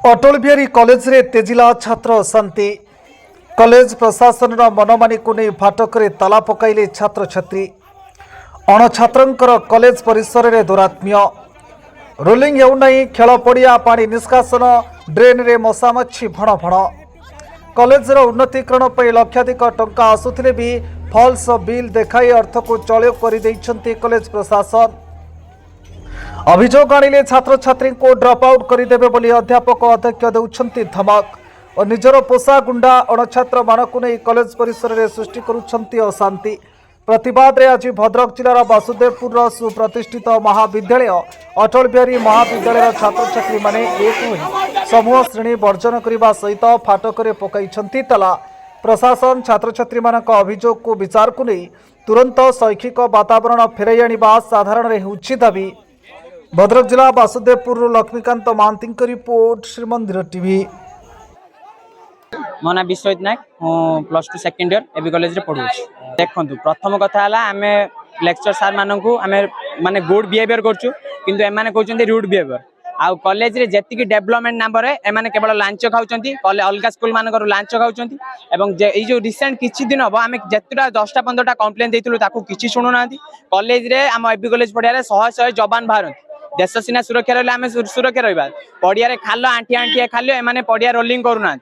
Atal Bihari college रे तेजिला छात्र अशांति। कॉलेज प्रशासन मनमानी को नहीं फाटक ताला पकाइले छात्र छात्री। अणछात्रंकर कॉलेज परिसर रे दुरात्म्य। रोलिंग हेउना खेल पड़िया पानी निष्कासन ड्रेन रे मशामाछी भण भण। कॉलेज उन्नतीकरण पर लक्षाधिक टंका आसुथिले भी फॉल्स बिल देखाई अर्थ को चल कर कॉलेज प्रशासन। अभियोग आनिले छात्र छात्री को ड्रप आउट करदेवे बोली अध्यापक अध्यक्ष देउछंती धमक और निजर पोषा गुंडा अणछात्र मानक नहीं कॉलेज परिसर में सृष्टि करुछंती अशांति। प्रतिवाद रे आज भद्रक जिलार वासुदेवपुर सुप्रतिष्ठित महाविद्यालय अटल बिहारी महाविद्यालय छात्र छात्री माने एक होई समूह श्रेणी वर्जन करने सहित फाटक पकाई ताला। प्रशासन छात्र छात्री मानक अभियोग को विचार को नहीं तुरंत शैक्षिक वातावरण फेराई आनिबा साधारण होउछि दाबी। भद्रक जिला वासुदेवपुर लक्ष्मीकांत महांती रिपोर्ट श्रीमंदिर टीवी। मो ना विश्वजित नायक +2 सेकेंड इयर एबी कॉलेज रे पढु। देखु प्रथम कथा आम लेक्चर सार मानू आम माने गुड बिहेवियर करछु किंतु एमाने कहउछन्ती रूड बिहेवियर। आउ कॉलेज रे जेतिकी डेवलपमेंट नाम रे एमाने केवल लांच खाउछन्ती। अलगा स्कूल मानकर लांच खाउछन्ती एवं ए जो रिसेंट किछि दिन हबो आम जेतुटा 10टा 15टा कंप्लेन देइतलु ताकू किछि सुनु नांती। कॉलेज रे आम एबी कॉलेज पढिया रे 100 जवान बाहरन देश सीना सुरक्षा रहा आम सुरक्षा रहा। पड़िया खाल आंटी आंटी खाल एम पड़िया रोलिंग करूना।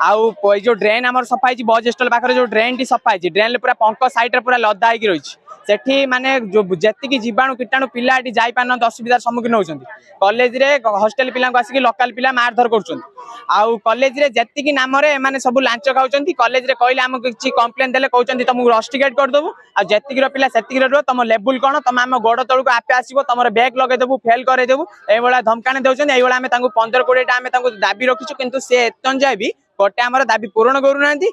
आउ जो ड्रेन आम सफा बस हस्टल पाखे जो ड्रेन टी सफा ड्रेन पूरा पंक साइड पूरा लदा हो रही सेठी माने जो जेतिकी जीवाणु कीटाणु पिला जाई पारन असुविधार सम्मुखीन होउछन्ती। कॉलेज रे हॉस्टल पिला को आसिक लोकल पिला मारधर करूछन्ती। आउ कॉलेज रे जेतिकी नाम रे माने सब लांच खाउछन्ती। कॉलेज रे कहले हम किछि कंप्लेन देले कहउछन्ती तुमको रस्टिकेट कर देबो आ जेतिकी रो पिला सेतिकी रो तुम लेवल कोन तुम हम गोड़ तळु को आपे आसीबो तुमर बैग लगे देबो फेल करे देबो ए बेला धमकाने देउछन्ती। ए बेला हम तांको 15-20 टा हम तांको दाबी रखिछु किंतु से एतन जाय भी गोटे आमर दाबी पूरण करूनांती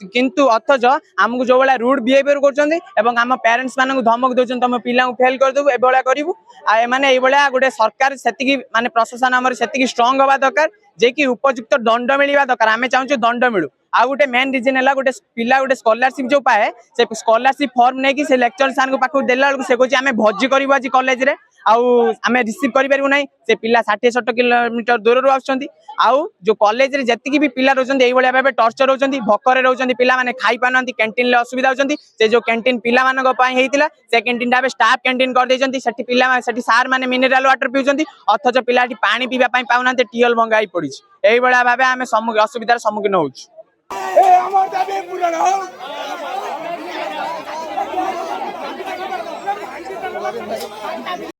किंतु अथच आमको जो भाया रूड बिहेवियर कर आम पेरेंट्स मान धमक दौरान तुम पिला फेल करदेबू एभलिया करूँ आने गोटे सरकार से माने प्रशासन आम से स्ट्रंग हवा दरकार जे कि उपयुक्त दंड मिलवा दरकार। आम चाहूँ दंड मिलू। आ गोटे मेन रिजन है गोटे पिला गोटे स्कॉलरशिप जो पाए से स्कॉलरशिप फॉर्म नहीं से लेक्चर सार पाखक देला से कहूँ आम भोजी करूँ आज कॉलेज रे आम रिसीव करूँ ना से पिला 60-60 किलोमीटर दूर आउछन्ती। आउ जो कॉलेज रे जेतिकी भी पिला रहउछन्ती एई भलिया भाबे टॉर्चर होउछन्ती भक्करे रहउछन्ती पिला माने खाई पानंती कैंटीन ले असुविधा होउछन्ती। से जो कैंटीन पिला मानक पई हेतिला से कैंटीन टा स्टाफ कैंटीन कर देछन्ती। सेठी पिला सेठी सार माने मिनरल वाटर पिउछन्ती अथच पिलाटी पानी पीबा पई पाउनांते टियल भंगाई पड़िछ। एई भलिया भाबे आमे असुविधार सम्मुखीन होउछ। ए हमर दाबी पूरा हो।